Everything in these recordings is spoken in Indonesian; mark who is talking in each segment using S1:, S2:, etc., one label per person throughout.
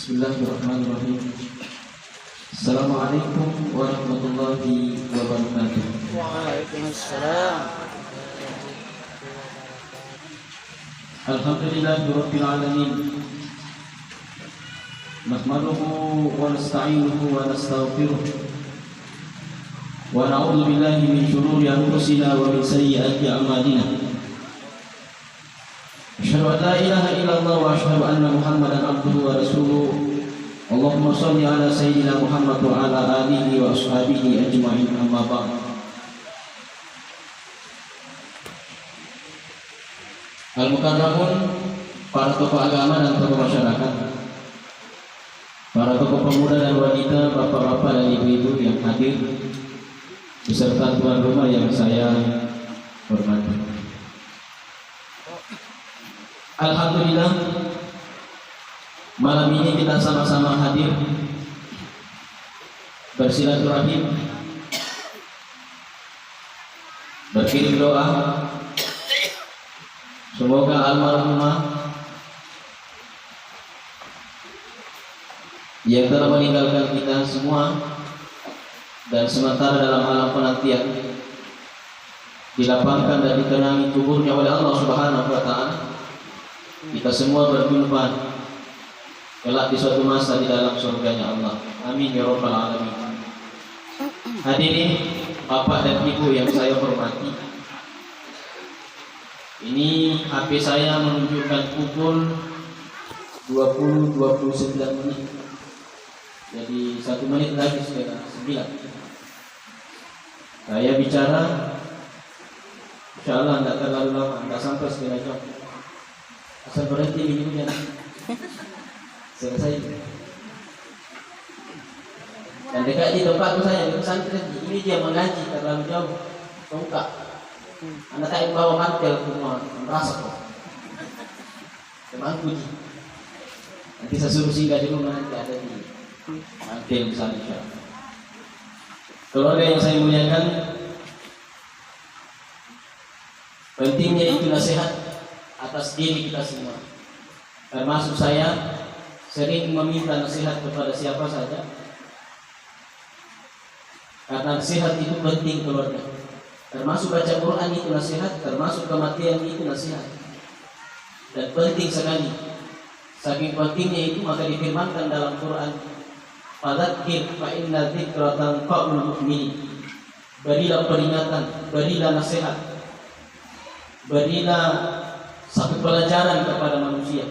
S1: Bismillahirrahmanirrahim. Assalamualaikum warahmatullahi wabarakatuh.
S2: Waalaikumsalam.
S1: Alhamdulillahirabbil alamin. Nahmaduhu wa nasta'inuhu wa nastaghfiruh. Wa na'udzu billahi min shururi anfusina wa min sayyiati a'malina. Asyhadu an la ilaha illallah wa asyhadu anna Muhammadan abduhu wa rasuluh. Allahumma shalli ala sayyidina Muhammad wa ala alihi wa ashabihi ajma'in, amma ba'd. Al-Mukarramun, para tokoh agama dan tokoh masyarakat, para tokoh pemuda dan wanita, bapak-bapak dan ibu-ibu yang hadir, beserta tuan rumah yang saya hormati. Alhamdulillah, malam ini kita sama-sama hadir bersilaturahim, berkirim doa. Semoga almarhumah yang telah meninggalkan kita semua dan sementara dalam alam penantian dilapangkan dan dikenangi kuburnya oleh Allah Subhanahu wa Ta'ala. Kita semua berjumpa kelak di suatu masa di dalam surganya Allah. Amin ya rabbal alamin. Hadirin bapak dan ibu yang saya hormati, ini HP saya menunjukkan pukul 20.29 menit. Jadi 1 menit lagi sudah 9. Saya bicara, insya Allah tidak terlalu lama, tidak sampai setengah jam. Asal berhenti minumnya, selesai. Dan dekat di tempatku saya di pesantren ini dia mengaji terlalu jauh, tongkat. Anak saya bawa mantel semua, merasa kok. Temanku ji. Nanti saya suruh singgah di rumah, nanti ada di mantel misalnya. Keluarga yang saya muliakan, pentingnya itu nasihat atas diri kita semua. Termasuk saya sering meminta nasihat kepada siapa saja, karena nasihat itu penting keluarga. Termasuk baca Quran itu nasihat, termasuk kematian itu nasihat, dan penting sekali. Saking pentingnya itu maka difirmankan dalam Quran, fadzakir fa inna dzikra tanfa'ul mu'minin. Berilah peringatan, berilah nasihat, berilah satu pelajaran kepada manusia,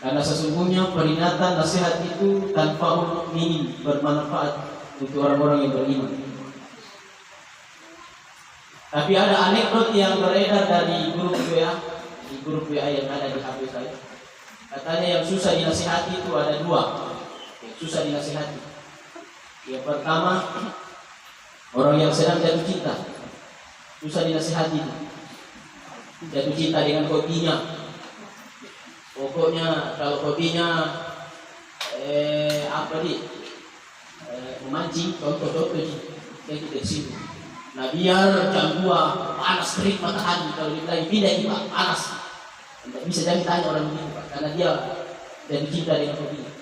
S1: karena sesungguhnya peringatan nasihat itu tanfa'ul mu'minin, bermanfaat untuk orang-orang yang beriman. Tapi ada anekdot yang beredar dari grup WA, di grup WA yang ada di HP saya. Katanya yang susah dinasihati itu ada 2 yang susah dinasihati. Yang pertama, orang yang sedang jatuh cinta, susah dinasihati. Jatuh cinta dengan hobinya. Pokoknya kalau hobinya memancing, contoh-contoh yang tidak situ. Nah biar jam 2 panas terik matahari, kalau dibilang pindah ini Pak, panas. Tidak bisa jadi tanya orang begitu Pak, karena dia jatuh cinta dengan hobinya.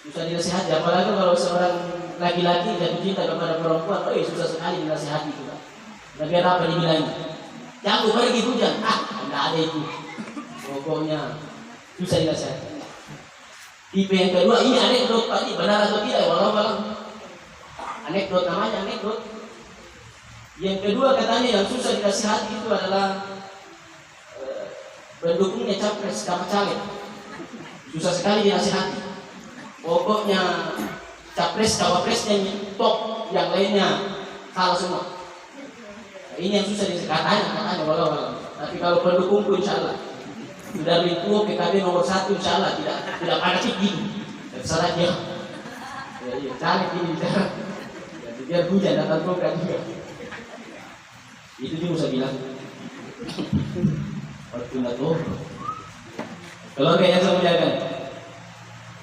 S1: Susah dinasihati, apalagi kalau seorang laki-laki jatuh cinta kepada perempuan, susah sekali dinasihati itu Pak. Nah biar apa dibilangnya? Jangan pergi hujan, tidak ada itu. Pokoknya susah dinasihati. Tipe yang kedua, ini anekdot tadi, benar atau tidak? Walau anekdot, namanya anekdot. Yang kedua katanya yang susah dinasihati itu adalah pendukungnya capres sama caleg. Susah sekali dinasihati. Pokoknya capres cawapresnya top, yang lainnya salah semua. Ini yang susah katanya walau. Tapi kalau pendukungku insya Allah sudah lebih tua, PKB nomor 1 insya Allah tidak fanatik gitu. Terserah dia. Ya, cari ini bicara. Biar hujan datang program juga. Itu juga saya bilang. Fortunato. Kalau kayak saya muliakan.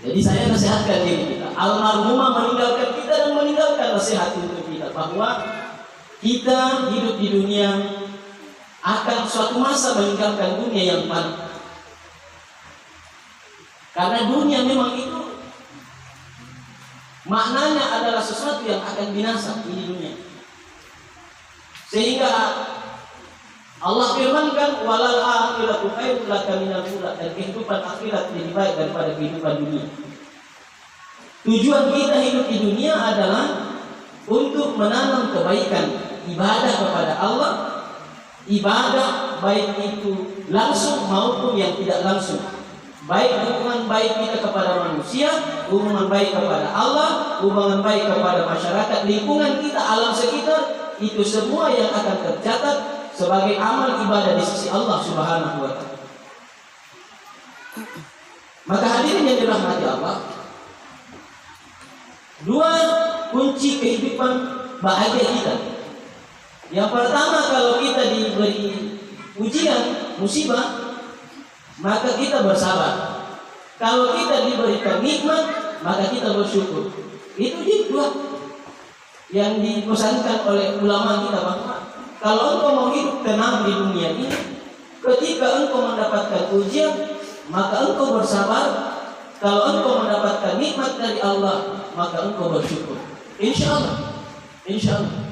S1: Jadi saya nasihatkan diri kita. Almarhumah meninggalkan kita dan meninggalkan nasihat untuk kita bahwa kita hidup di dunia akan suatu masa meninggalkan dunia yang fana. Karena dunia memang itu maknanya adalah sesuatu yang akan binasa di dunia. Sehingga Allah firmankan walal akhiratu khairul laka minal ula, dan kehidupan akhirat lebih baik daripada kehidupan dunia. Tujuan kita hidup di dunia adalah untuk menanam kebaikan, ibadah kepada Allah, ibadah baik itu langsung maupun yang tidak langsung, baik hubungan baik kita kepada manusia, hubungan baik kepada Allah, hubungan baik kepada masyarakat, lingkungan kita, alam sekitar, itu semua yang akan tercatat sebagai amal ibadah di sisi Allah Subhanahu wa Ta'ala. Maka hadirin yang dirahmati Allah, dua kunci kehidupan bahagia kita. Yang pertama, kalau kita diberi ujian, musibah, maka kita bersabar. Kalau kita diberikan nikmat, maka kita bersyukur. Itu dua yang dipesankan oleh ulama kita, bahwa kalau engkau mau hidup tenang di dunia ini, ketika engkau mendapatkan ujian, maka engkau bersabar. Kalau engkau mendapatkan nikmat dari Allah, maka engkau bersyukur. Insya Allah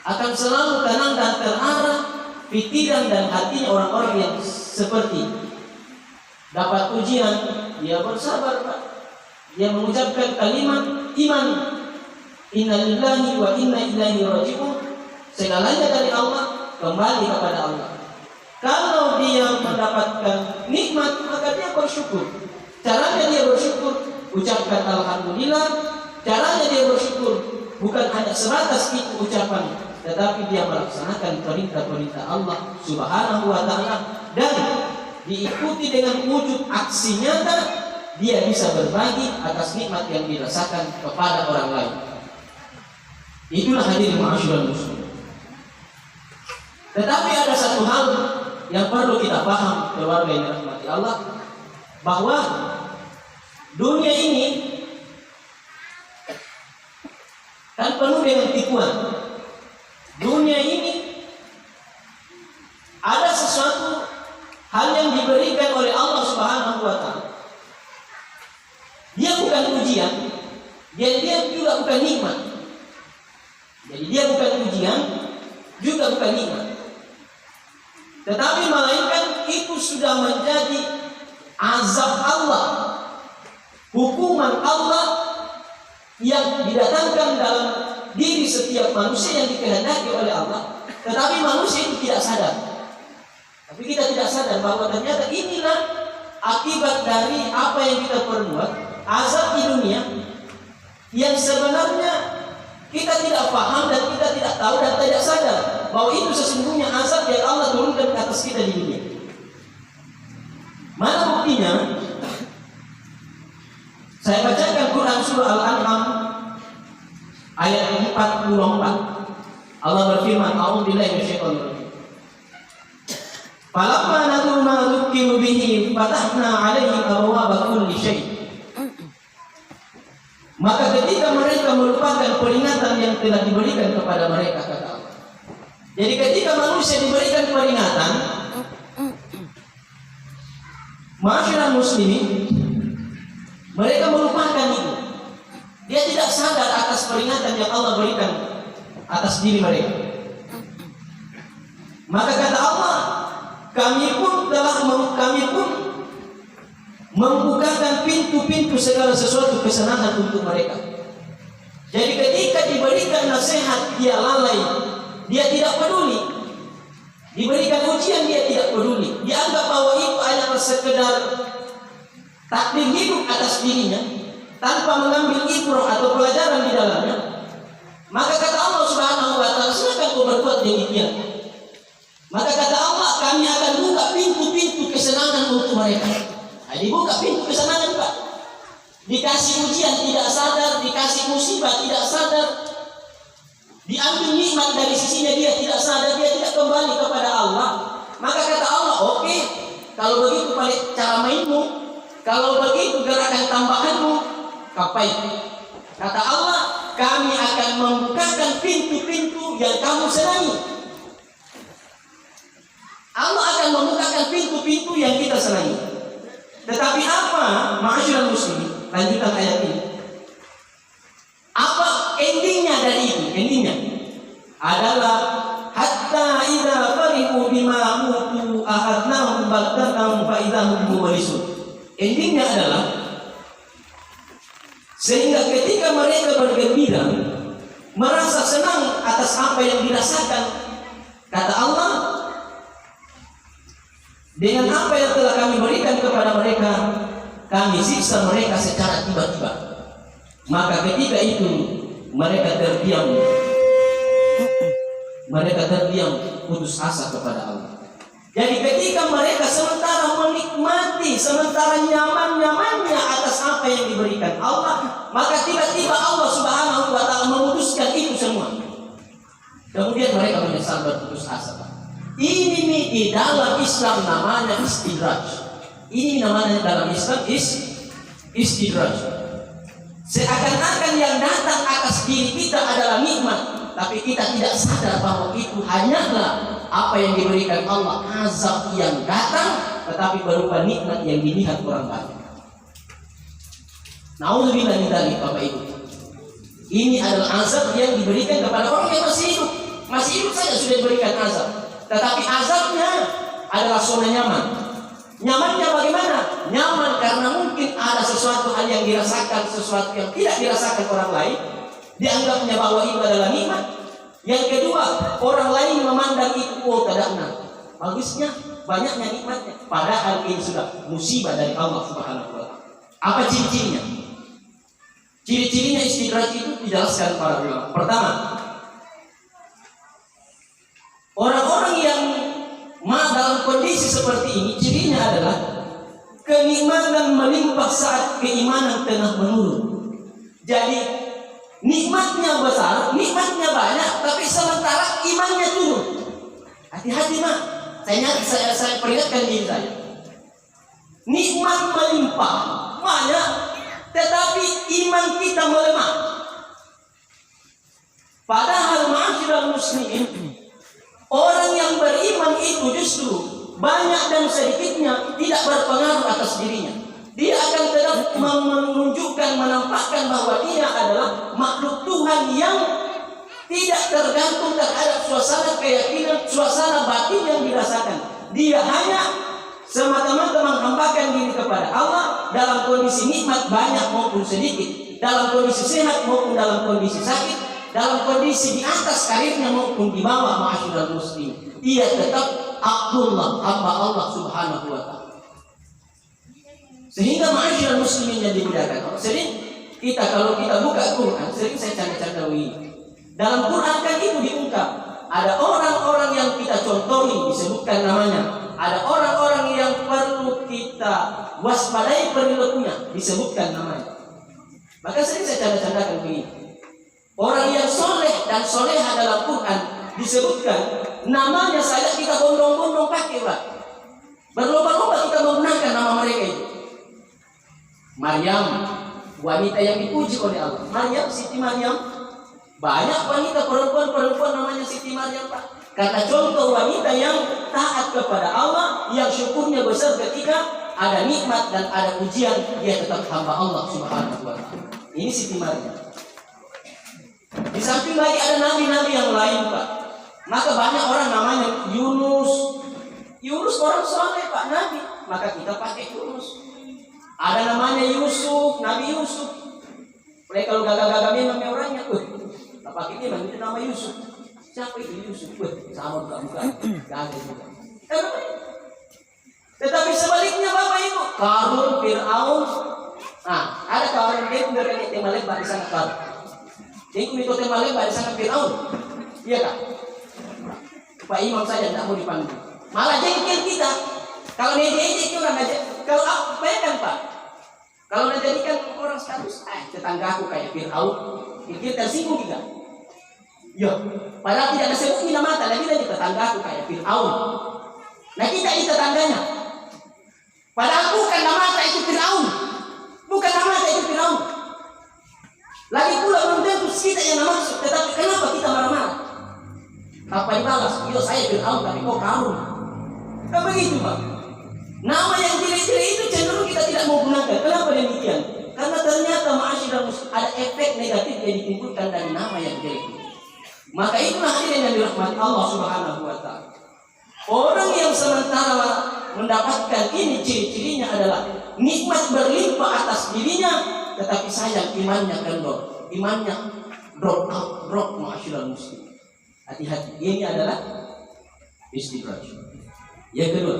S1: akan selalu tenang dan terarah pikiran dan hatinya orang-orang yang seperti dapat ujian, dia bersabar, Pak. Dia mengucapkan kalimat iman, inna lillahi wa inna ilaihi raji'un. Segalanya dari Allah, kembali kepada Allah. Kalau dia mendapatkan nikmat, maka dia bersyukur. Caranya dia bersyukur, ucapkan alhamdulillah. Caranya dia bersyukur bukan hanya sebatas itu ucapan, tetapi dia melaksanakan perintah-perintah Allah Subhanahu wa Ta'ala, dan diikuti dengan wujud aksi nyata. Dia bisa berbagi atas nikmat yang dirasakan kepada orang lain. Itulah hadirin ma'asyiral muslimin. Tetapi ada satu hal yang perlu kita paham, keluarga yang dirahmati Allah, bahwa dunia ini kan penuh dengan tipuan. Dunia ini ada sesuatu hal yang diberikan oleh Allah Subhanahu wa Ta'ala. Dia bukan ujian, dia juga bukan nikmat. Jadi dia bukan ujian, juga bukan nikmat. Tetapi melainkan itu sudah menjadi azab Allah, hukuman Allah yang didatangkan dalam diri setiap manusia yang dikehendaki oleh Allah. Tetapi manusia itu tidak sadar. Tapi kita tidak sadar bahwa ternyata inilah akibat dari apa yang kita perbuat, azab di dunia, yang sebenarnya kita tidak paham dan kita tidak tahu dan tidak sadar bahwa itu sesungguhnya azab yang Allah turunkan ke atas kita di dunia. Mana buktinya? Saya bacakan Quran surah Al-An'am ayat 44. Allah berfirman, a'udzubillahi minasyaitonir rajim. Falamma nadu ma dzukiru bihi fatahna 'alaihim abwaaba kulli syai'. Maka ketika mereka melupakan peringatan yang telah diberikan kepada mereka, kata Allah. Jadi ketika manusia diberikan peringatan, masyarakat muslimin, mereka melupakan itu. Dia tidak sadar atas peringatan yang Allah berikan atas diri mereka. Maka kata Allah, kami pun membukakan pintu-pintu segala sesuatu kesenangan untuk mereka. Jadi ketika diberikan nasihat, dia lalai, dia tidak peduli. Diberikan ujian, dia tidak peduli. Dia anggap bahwa itu hanya sekedar takdir hidup atas dirinya, tanpa mengambil ibrah atau pelajaran di dalamnya. Maka kata Allah Subhanahu wa Ta'ala, silakan kau berbuat demikian. Maka kata Allah, kami akan buka pintu-pintu kesenangan untuk mereka. Nah, dibuka pintu kesenangan, Pak. Dikasih ujian tidak sadar, dikasih musibah tidak sadar, diambil nikmat dari sisinya dia tidak sadar, dia tidak kembali kepada Allah. Maka kata Allah, oke, kalau begitu paling cara mainmu, kalau begitu gerakan tambahanmu, kapai. Kata Allah, kami akan membukakan pintu-pintu yang kamu senangi. Allah akan membukakan pintu-pintu yang kita senangi. Tetapi apa ma'asyiral muslimin? Lanjutan ayat ini. Apa endingnya dari itu? Endingnya adalah hatta idza farihu bima utu akhadnahum baghtatan fa idza hum mublisun. Endingnya adalah sehingga ketika mereka bergembira, merasa senang atas apa yang dirasakan, kata Allah, dengan apa yang telah kami berikan kepada mereka, kami siksa mereka secara tiba-tiba. Maka ketika itu mereka terdiam putus asa kepada Allah. Jadi ketika mereka sementara menikmati, sementara nyaman-nyamannya atas apa yang diberikan Allah, maka tiba-tiba Allah Subhanahu wa ta'ala memutuskan itu semua. Kemudian mereka menyesal berputus asa. Ini nih di dalam Islam namanya istidraj. Ini namanya dalam Islam istidraj. Seakan-akan yang datang atas diri kita adalah nikmat, tapi kita tidak sadar bahwa itu hanyalah apa yang diberikan Allah, azab yang datang tetapi berupa nikmat yang dilihat orang banyak. Nauzubillah min dzalik, Bapak Ibu. Ini adalah azab yang diberikan kepada orang yang masih hidup. Masih hidup saja sudah diberikan azab. Tetapi azabnya adalah zona nyaman. Nyamannya bagaimana? Nyaman karena mungkin ada sesuatu hal yang dirasakan, sesuatu yang tidak dirasakan orang lain, dianggapnya bahwa itu adalah nikmat. Yang kedua, orang lain memandang itu, oh tidak benar, bagusnya, banyaknya nikmatnya. Padahal ini sudah musibah dari Allah Subhanahu wa ta'ala. Apa ciri-cirinya? Ciri-cirinya istidraj itu dijelaskan para ulama. Pertama, orang-orang yang dalam kondisi seperti ini, cirinya adalah kenikmatan melimpah saat keimanan tengah menurun. Jadi nikmatnya besar, nikmatnya banyak, tapi sementara imannya turun. Hati-hati mak, saya peringatkan diri saya. Nikmat melimpah banyak, tetapi iman kita melemah. Padahal ma'asyiral muslimin, orang yang beriman itu justru banyak dan sedikitnya tidak berpengaruh atas dirinya. Dia akan tetap menunjukkan, menampakkan bahwa dia adalah makhluk Tuhan yang tidak tergantung terhadap suasana keyakinan, suasana batin yang dirasakan. Dia hanya semata-mata menghambakan diri kepada Allah dalam kondisi nikmat banyak maupun sedikit, dalam kondisi sehat maupun dalam kondisi sakit, dalam kondisi di atas karirnya maupun di bawah. Ma'asyiral muslim, ia tetap Abdullah, hamba Allah Subhanahu wa ta'ala. Sehingga ma'asyiral muslimin yang dimuliakan, sering kita kalau kita buka Quran, sering saya canda-canda ini. Dalam Quran kan itu diungkap, ada orang-orang yang kita contohi, disebutkan namanya. Ada orang-orang yang perlu kita waspadai perilakunya, disebutkan namanya. Maka sering saya canda-candakan begini. Orang yang soleh dan soleha dalam Quran disebutkan namanya saja kita bondong-bondong pakai, Pak. Berlomba-lomba kita menggunakan nama mereka itu. Maryam, wanita yang dipuji oleh Allah. Maryam, Siti Maryam. Banyak wanita perempuan namanya Siti Maryam, Pak. Kata contoh wanita yang taat kepada Allah, yang syukurnya besar ketika ada nikmat dan ada ujian, dia tetap hamba Allah Subhanahu wa ta'ala. Ini Siti Maryam. Di samping lagi ada nabi-nabi yang lain, Pak. Maka banyak orang namanya Yunus. Yunus orang soleh, Pak, nabi. Maka kita pakai Yunus. Ada namanya Yusuf, Nabi Yusuf. Mereka kalau gagal-gagal memang orangnya, tak pakai dia, itu nama Yusuf. Siapa itu Yusuf? Sama bukan, gagal juga. Tetapi sebaliknya Bapak Ibu, Qarun, Fir'aun. Nah, ada kawan dia punya kakek tema lebar di sana Qarun. Dia punya tema lebar di sana Fir'aun. Iya Kak? Pak Imam saja tidak mau dipanggil. Malah jengkel kita. Kalau dia itu orang aja. Kalau apa ya kan Pak? Kalau menjadikan orang status, tetanggaku kayak Fir'aun, pikir tersinggung juga. Ya, padahal tidak disebut mina mata, lagi dari tetanggaku kayak Fir'aun. Nah kita ini tetangganya. Padahal bukan nama mata itu Fir'aun, bukan nama mata itu Fir'aun. Lagi pula belum tentu kita yang maksud, tetapi kenapa kita marah-marah? Apa dibalas? Yo saya Fir'aun, tapi kau Qarun. Kan begitu Pak. Nama yang jelek-jelek itu cenderung kita tidak menggunakan. Kenapa demikian? Karena ternyata ma'asyiral muslimin ada efek negatif yang ditimbulkan dari nama yang jelek. Maka itulah hadirin yang dirahmati Allah Subhanahu wa taala. Orang yang sementara mendapatkan ini ciri-cirinya adalah nikmat berlimpah atas dirinya, tetapi sayang imannya kendor, imannya drop ma'asyiral muslimin. Hati-hati, ini adalah istidraj. Yang kedua,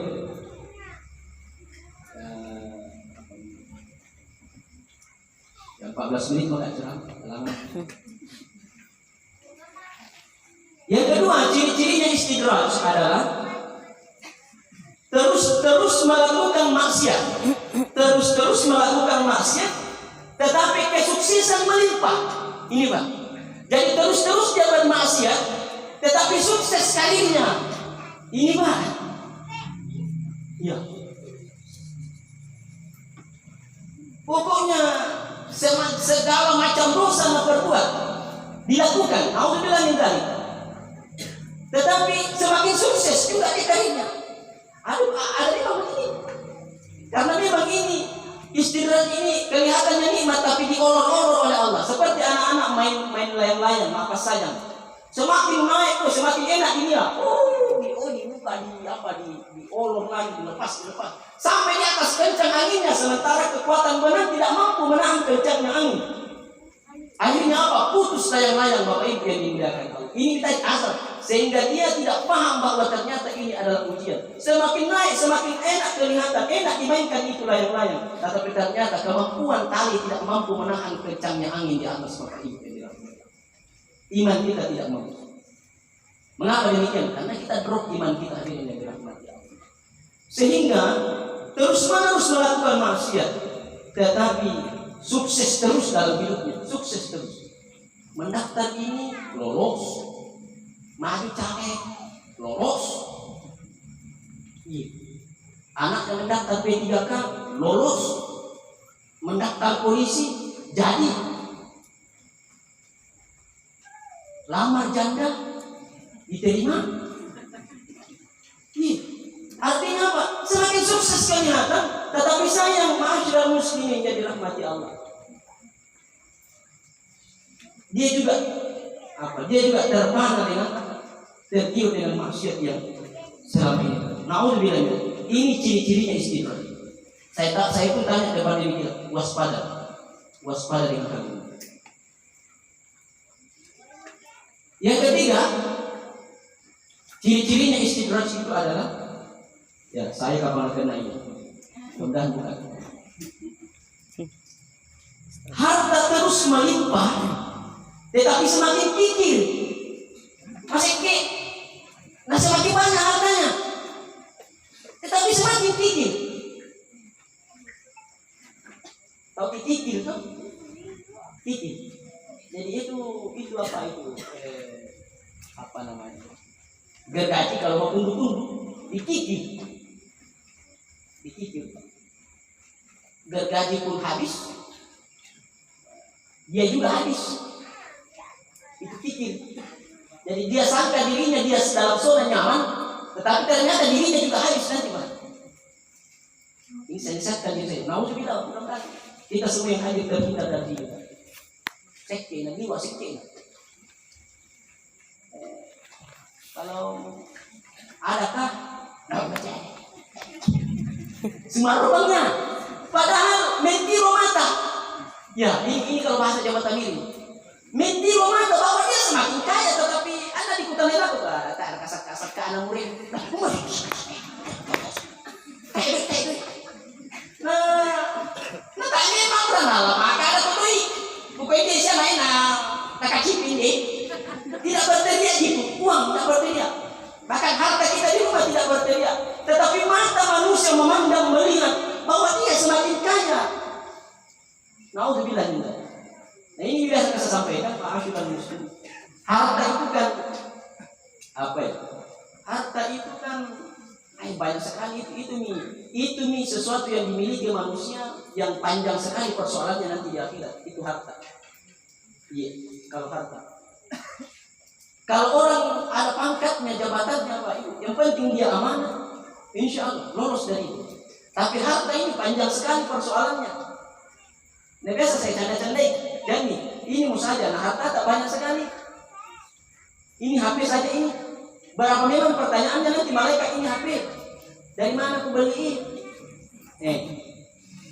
S1: yang 14 menit mau lama. Yang kedua, ciri-cirinya istidraj adalah terus melakukan maksiat, terus melakukan maksiat, tetapi kesuksesan melimpah. Ini Pak. Jadi terus dia bermaksiat, tetapi sukses kalinya. Ini Pak. Ya. Pokoknya segala macam dosa yang berbuat dilakukan. Alhamdulillah min dzalik. Tetapi semakin sukses juga dikarinya. Ada memang begini. Karena memang ini istidraj ini kelihatannya nikmat tapi diolor-olor oleh Allah. Seperti anak-anak main layang-layang, apa saja. Semakin naik, semakin enak ini ya. Dibuka, diolor lagi, dilepas. Sampai di atas kencang anginnya, sementara kekuatan benang tidak mampu menahan kencangnya angin. Akhirnya apa? Putus layang-layang Bapak Ibu yang dimuliakan Allah. Ini kita asal. Sehingga dia tidak paham bahwa ternyata ini adalah ujian. Semakin naik, semakin enak kelihatan, enak dimainkan itu layang-layang. Tetapi ternyata kemampuan tali tidak mampu menahan kencangnya angin di atas Bapak Ibu. Iman kita tidak mampu. Mengapa demikian? Karena kita drop iman kita hadirin yang dirahmati Allah. Sehingga terus-menerus melakukan maksiat, tetapi sukses terus dalam hidupnya, sukses terus. Mendaftar ini lolos, maju caleg lolos. Iya. Anak yang mendaftar P3K lolos, mendaftar polisi jadi. Lamar janda diterima. Iya. Artinya apa? Semakin sukses kelihatan, tetapi sayang ma'asyiral muslimin yang dirahmati Allah. Dia juga terpana dengan tergiur dengan maksiat yang selama ini. Naudzubillah. Ini ciri-cirinya istidraj. Saya pun tanya kepada diri kita, waspada dengan hal ini. Yang ketiga, ciri-cirinya istidraj itu adalah, ya saya kapan kena ini, mudah-mudahan bukan. Harta terus melimpah, tetapi semakin kikir, semakin banyak hartanya, tetapi semakin kikir. Tahu kikir tuh? Kikir. Jadi itu apa itu? Apa namanya? Gergaji kalau mau tunduk-tunduk dikikir. Gergaji pun habis, dia juga habis. Itu kikir. Jadi dia sangka dirinya dia dalam zona nyaman, tetapi ternyata dirinya juga habis nanti Pak. Ini saya disatkan diri saya. Nauzubillah, mudah-mudahan kita semua yang hadir terhindar dari itu. Sekena, jiwa sekena. Kalau adakah? Percaya. Semua rupanya. Padahal mentiro mata. Ya, ini kalau bahasa Jawa Timur. Mentiro mata bahwa dia semakin kaya, tetapi anda di kota Medan tuh tak kasar-kasar ke anak murid. Nah tadi memang pernah lah, maka ada tutui. Pokoknya dia siapa ini nak cipin deh. Tidak berteriak gitu, uang tidak berteriak. Bahkan harta kita di rumah tidak berteriak. Tetapi mata manusia memandang melihat bahwa dia semakin kaya. Naudzubillah min dzalik. Nah ini biasa saya sampaikan ma'asyiral muslimin. Harta itu kan apa ya? Harta itu kan banyak sekali itu sesuatu yang dimiliki manusia yang panjang sekali persoalannya nanti di akhirat. Itu harta. Iya, kalau harta. Kalau orang ada pangkatnya, jabatannya Pak Ibu, yang penting dia amanah, insya Allah lolos dari itu. Tapi harta ini panjang sekali persoalannya. Nah, biasa saya canda-candai, dan ini mau saja, nah harta tak banyak sekali. Ini HP saja ini. Berapa memang pertanyaannya nanti malaikat ini HP. Dari mana aku beli?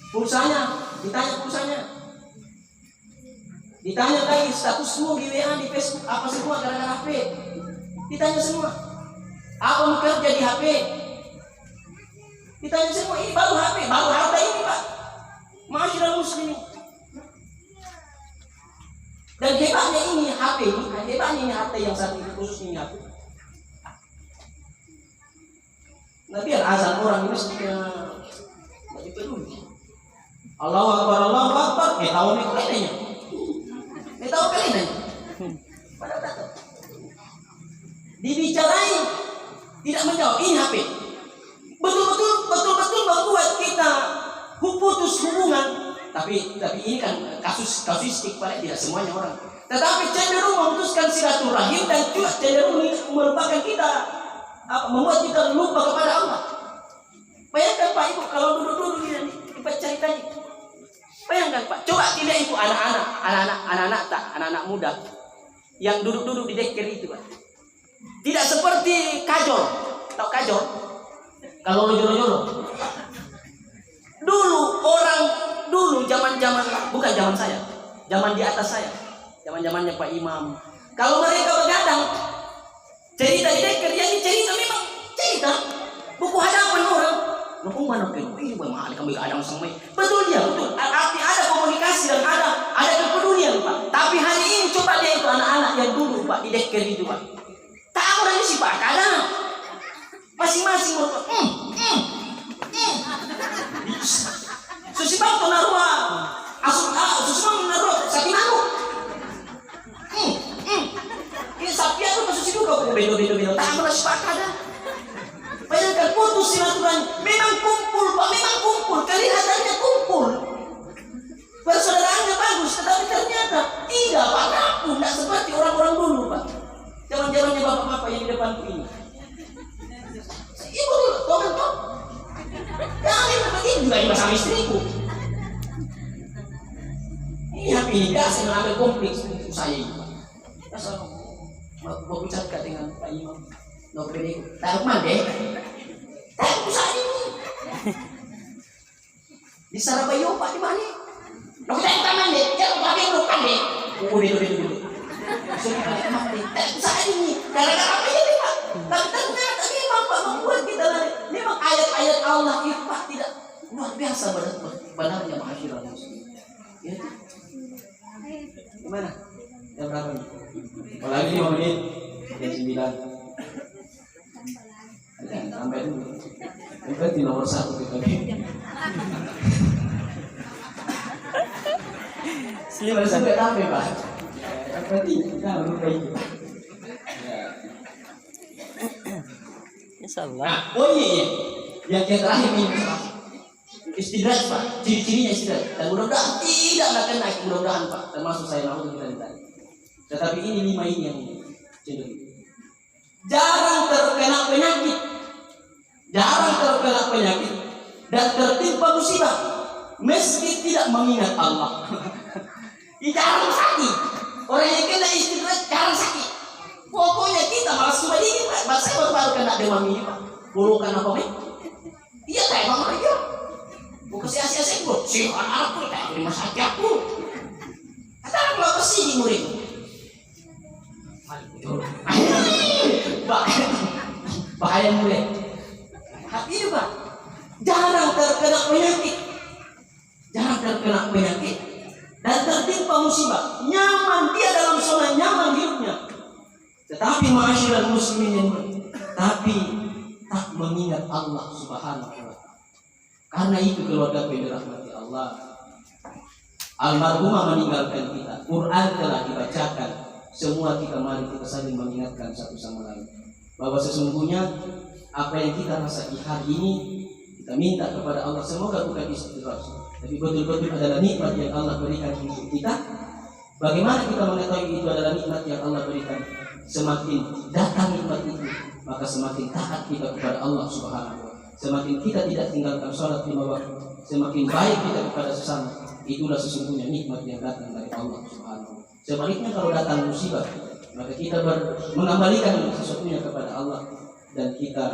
S1: Pulsanya, ditanya pulsanya. Ditanya lagi statusmu di WA, di Facebook, apa semua gara-gara HP. Ditanya semua. Apa mau kerja di HP? Ditanya semua, ini baru HP, baru harta ini Pak. Masyarakat muslim. Dan hebatnya ini HP ini, hebatnya ini harta yang satu ini khusus ini HP. Nah biar azan orang ini mestinya tidak peduli. Allahu Akbar, Allahu Akbar. Tahu ni kelihanya. Tahu kelihanya. Padahal tak tahu. Dibicarai tidak menjawab, ini HP. Betul-betul membuat kita putus hubungan. Tapi ini kan kasusistik, pada tidak semuanya orang. Tetapi cenderung memutuskan silaturahim dan juga cenderung melupakan kita, membuat kita lupa kepada Allah. Bayangkan Pak Ibu kalau duduk-duduk ini dipecah tadi. Bayangkan Pak, coba tidak itu anak-anak muda yang duduk-duduk di deker itu Pak. Tidak seperti kajol, tahu kajol? Kalau lojol-lojol. Dulu zaman bukan zaman saya, zaman di atas saya, zamannya Pak Imam. Kalau mereka begadang, cerita di deker, ya ini cerita memang cerita, buku hadapan orang. Nopo mana ini bagaimana kami begadang sama betul dia betul. Arti ada komunikasi dan ada kepedulian Pak. Tapi hari ini coba dia itu anak-anak yang dulu Pak di deker itu Pak. Tak orang sih Pak, kadang masing-masing susibang to narua susibang naruh sakit anu ini sapi aku kasus itu kau bedo tak merasa sepakat. Bayangkan putus silaturahmi, memang kumpul Pak, memang kumpul, kelihatannya kumpul, persaudaraannya bagus, tetapi ternyata tidak Pak, tidak seperti orang-orang dulu Pak, zaman-zamannya bapak-bapak yang di depanku ini. Ibu dulu, toh. Kalian begini juga ini sama istriku. Ini HP ini saya mengambil kompleks untuk saya ini Pak. Asal mau bicara dengan Pak Imam. Nggak boleh taruh mana? Taruh saat ini. Di Sarabayo Pak di mana? Nggak taruh taman deh. Jangan pakai lukan deh. Dulu. Taruh saat ini. Gara-gara apa ini Pak? Tapi ternyata memang Pak membuat kita memang ayat-ayat Allah itu Pak tidak luar biasa benarnya masyarakat muslim. Ya itu. Gimana? Jam berapa nih? Apalagi 5 menit. Jam 9. Sampai dulu. Berarti nomor 1 kita nih. Siapa sampai sampai Pak? Berarti kita lupa itu.
S2: Insyaallah.
S1: Nah, iya. Yang terakhir ini istidraj Pak. Ciri-cirinya istidraj. Dan mudah-mudahan tidak akan naik, mudah-mudahan Pak. Termasuk saya mau kita tadi. Tetapi ini 5 ini yang cenderung. Jarang terkena penyakit dan tertimpa musibah meski tidak mengingat Allah. Jarang sakit. Orang yang kena istidraj jarang sakit. Pokoknya kita malas cuma ini Pak. Saya baru kena demam ini Pak. Burukan apa Pak? Iya tak emang aja. Bukan sia-sia gue. Si anak-anakku tak di rumah sakit aku. Kata aku mau kesini murid. Bahaya murid. Hati itu Pak. Jarang terkena penyakit dan tertimpa musibah. Nyaman dia dalam zona nyaman hidupnya. Tetapi masyarakat muslimin tapi tak mengingat Allah Subhanahu wa taala. Karena itu keluarga yang dirahmati Allah. Almarhumah meninggalkan kita. Quran telah dibacakan. Semua kita mari kita saling mengingatkan satu sama lain bahwa sesungguhnya apa yang kita rasa di hari ini kita minta kepada Allah semoga bukan istidraj, tapi betul-betul adalah nikmat yang Allah berikan untuk kita. Bagaimana kita mengetahui itu adalah nikmat yang Allah berikan? Semakin datang nikmat itu, maka semakin taat kita kepada Allah Subhanahu wa taala. Semakin kita tidak tinggalkan sholat 5 waktu, semakin baik kita kepada sesama. Itulah sesungguhnya nikmat yang datang dari Allah Subhanahu. Sebaliknya kalau datang musibah, maka kita mengembalikan sesuatunya kepada Allah dan kita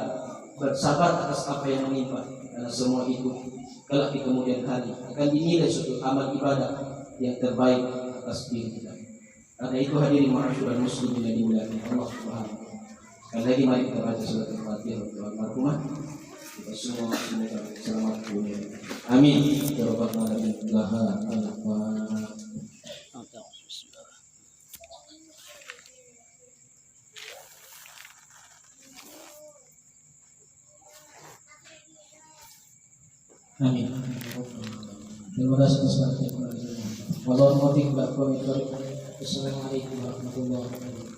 S1: bersabar atas apa yang menimpa, karena semua itu kelak di kemudian hari akan dinilai suatu amal ibadah yang terbaik atas diri kita. Karena itu hadirin ma'asyiral muslimin yang dimuliakan Allah Subhanahu. Sekali lagi mari kita baca surat Al-Fatihah untuk almarhumah. Kita semua semoga selamat dunia. Amin. Ya rabbal alamin. Amin. Terima kasih atas perhatian. Wallahualam billaahi. Wassalamualaikum warahmatullahi wabarakatuh.